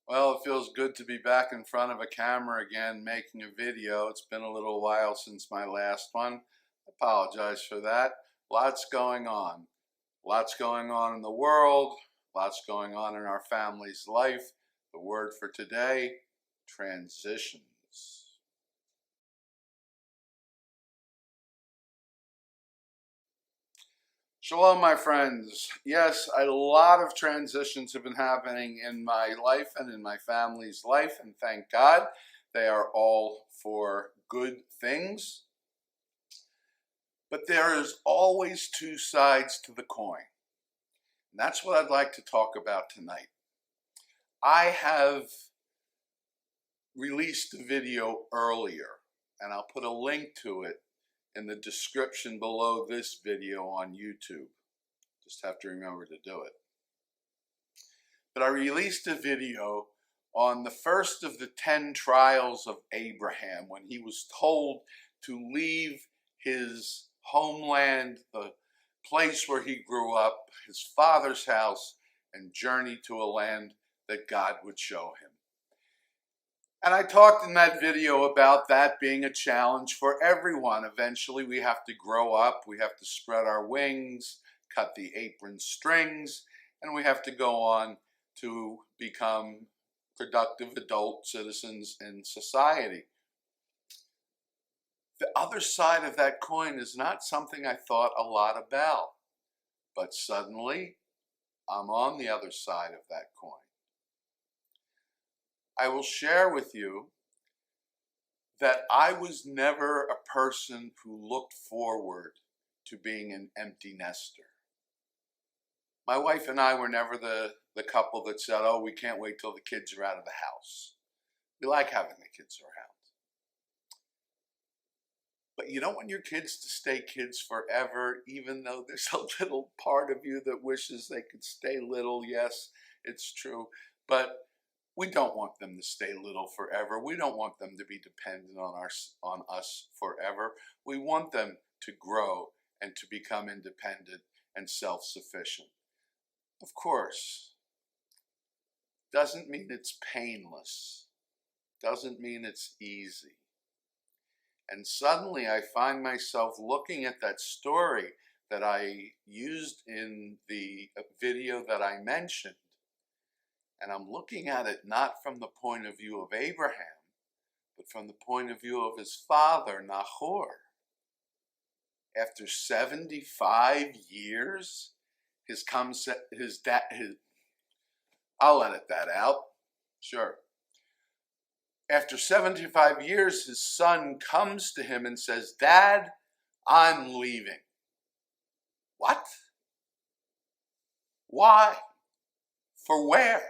Well, it feels good to be back in front of a camera again, making a video. It's been a little while since my last one. I apologize for that. Lots going on. Lots going on in the world. Lots going on in our family's life. The word for today, transitions. Shalom, my friends. Yes, a lot of transitions have been happening in my life and in my family's life, and thank God they are all for good things. But there is always two sides to the coin. And that's what I'd like to talk about tonight. I have released a video earlier, and I'll put a link to it in the description below this video on YouTube. Just have to remember to do it. But I released a video on the first of the 10 trials of Abraham when he was told to leave his homeland, the place where he grew up, his father's house, and journey to a land that God would show him. And I talked in that video about that being a challenge for everyone. Eventually we have to grow up, we have to spread our wings, cut the apron strings, and we have to go on to become productive adult citizens in society. The other side of that coin is not something I thought a lot about, but suddenly I'm on the other side of that coin. I will share with you that I was never a person who looked forward to being an empty nester. My wife and I were never the couple that said, oh, we can't wait till the kids are out of the house. We like having the kids around. But you don't want your kids to stay kids forever, even though there's a little part of you that wishes they could stay little. Yes, it's true. But we don't want them to stay little forever. We don't want them to be dependent on us forever. We want them to grow and to become independent and self-sufficient. Of course, doesn't mean it's painless. Doesn't mean it's easy. And suddenly I find myself looking at that story that I used in the video that I mentioned. And I'm looking at it not from the point of view of Abraham, but from the point of view of his father, Nahor. After 75 years, I'll edit that out, sure. After 75 years, his son comes to him and says, Dad, I'm leaving. What? Why? For where?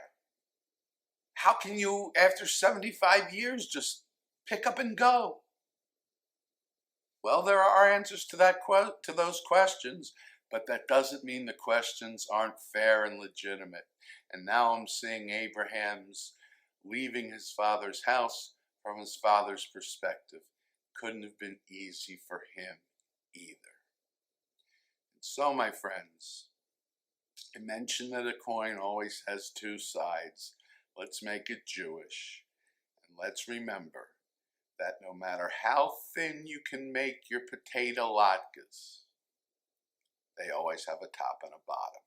How can you, after 75 years, just pick up and go? Well, there are answers to those questions, but that doesn't mean the questions aren't fair and legitimate. And now I'm seeing Abraham's leaving his father's house from his father's perspective. Couldn't have been easy for him either. And so, my friends, I mentioned that a coin always has two sides. Let's make it Jewish. And let's remember that no matter how thin you can make your potato latkes, they always have a top and a bottom.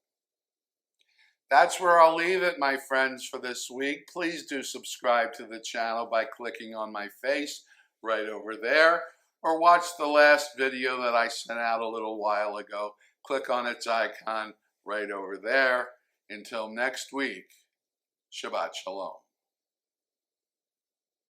That's where I'll leave it, my friends, for this week. Please do subscribe to the channel by clicking on my face right over there, or watch the last video that I sent out a little while ago. Click on its icon right over there. Until next week, Shabbat Shalom.